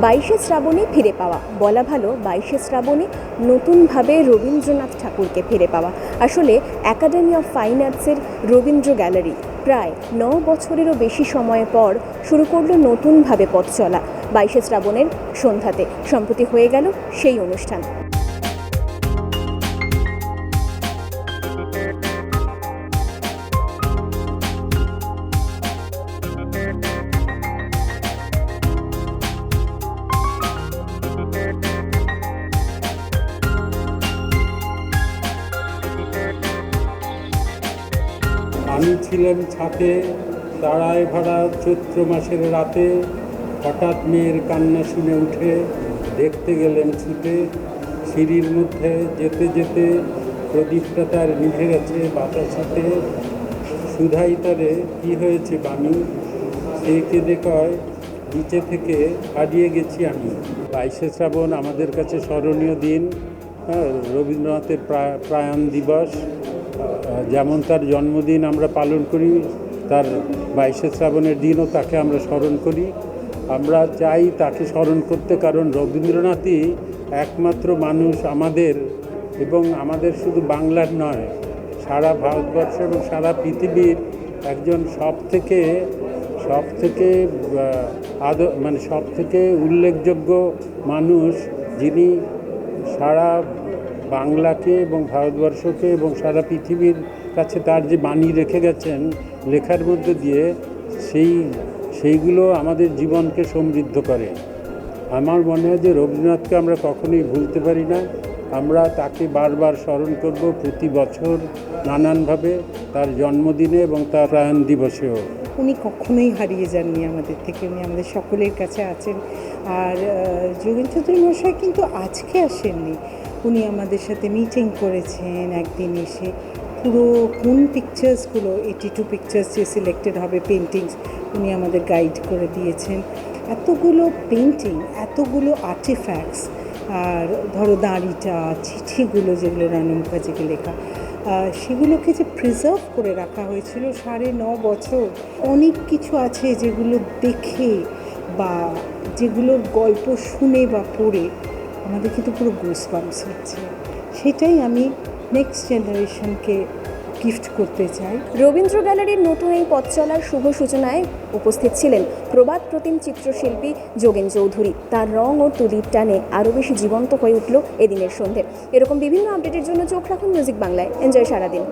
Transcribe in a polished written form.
22শে শ্রাবণে ফিরে পাওয়া, বলা ভালো 22শে শ্রাবণে নতুনভাবে রবীন্দ্রনাথ ঠাকুরকে ফিরে পাওয়া। আসলে একাডেমি অফ ফাইন আর্টসের রবীন্দ্র গ্যালারি প্রায় 9 বছরেরও বেশি সময় পর শুরু করলো নতুনভাবে পথ চলা। 22শে শ্রাবণের সন্ধ্যাতে সম্প্রতি হয়ে গেল সেই অনুষ্ঠান। আমি ছিলাম ছাদে তারায় ভরা চৈত্র মাসের রাতে, হঠাৎ মেয়ের কান্না শুনে উঠে দেখতে গেলেন ছুটে। সিঁড়ির মধ্যে যেতে যেতে প্রদীপটা তার নিভে গেছে বাতাসেতে। সুধাই তারে কী হয়েছে বামি, সে কেঁদে কয় নিচে থেকে হারিয়ে গেছি আমি। 22শে শ্রাবণ আমাদের কাছে স্মরণীয় দিন, রবীন্দ্রনাথের প্রয়াণ দিবস। যেমন তার জন্মদিন আমরা পালন করি, তার 22শে শ্রাবণের দিনও তাকে আমরা স্মরণ করি। আমরা চাই তাকে স্মরণ করতে, কারণ রবীন্দ্রনাথই একমাত্র মানুষ আমাদের, এবং আমাদের শুধু বাংলার নয়, সারা ভারতবর্ষ এবং সারা পৃথিবীর একজন সব থেকে উল্লেখযোগ্য মানুষ, যিনি সারা বাংলাকে এবং ভারতবর্ষকে এবং সারা পৃথিবীর কাছে তার যে বাণী রেখে গেছেন লেখার মধ্যে দিয়ে, সেইগুলো আমাদের জীবনকে সমৃদ্ধ করে। আমার মনে হয় যে রবীন্দ্রনাথকে আমরা কখনোই ভুলতে পারি না। আমরা তাকে বারবার স্মরণ করব প্রতি বছর নানানভাবে, তার জন্মদিনে এবং তার প্রয়াণ দিবসেও। উনি কখনোই হারিয়ে যাননি আমাদের থেকে, উনি আমাদের সকলের কাছে আছেন। আর যোগেন চৌধুরী মশাই কিন্তু আজকে আসেননি, উনি আমাদের সাথে মিটিং করেছেন একদিন এসে। পুরো কোন পিকচার্সগুলো 82 পিকচার্স যে সিলেক্টেড হবে পেন্টিংস, উনি আমাদের গাইড করে দিয়েছেন। এতগুলো পেন্টিং, এতগুলো আর্টিফ্যাক্টস, আর ধরো দাঁড়িটা, চিঠিগুলো যেগুলো রানু মুখার্জিকে লেখা, সেগুলোকে যে প্রিজার্ভ করে রাখা হয়েছিল 9.5 বছর। অনেক কিছু আছে যেগুলো দেখে বা যেগুলোর গল্প শুনে বা পড়ে আমাদের কিন্তু পুরো গুজবাম্পস হচ্ছে। সেটাই আমি নেক্সট জেনারেশনকে গিফট করতে চাই। রবীন্দ্র গ্যালারির নতুন এই পথ চলার শুভ সূচনায় উপস্থিত ছিলেন প্রবাদ প্রতিম চিত্রশিল্পী যোগেন চৌধুরী। তার রং ও তুলির টানে আরও বেশি জীবন্ত হয়ে উঠল এদিনের সন্ধে। এরকম বিভিন্ন আপডেটের জন্য চোখ রাখুন মিউজিক বাংলায়। এনজয় সারাদিন।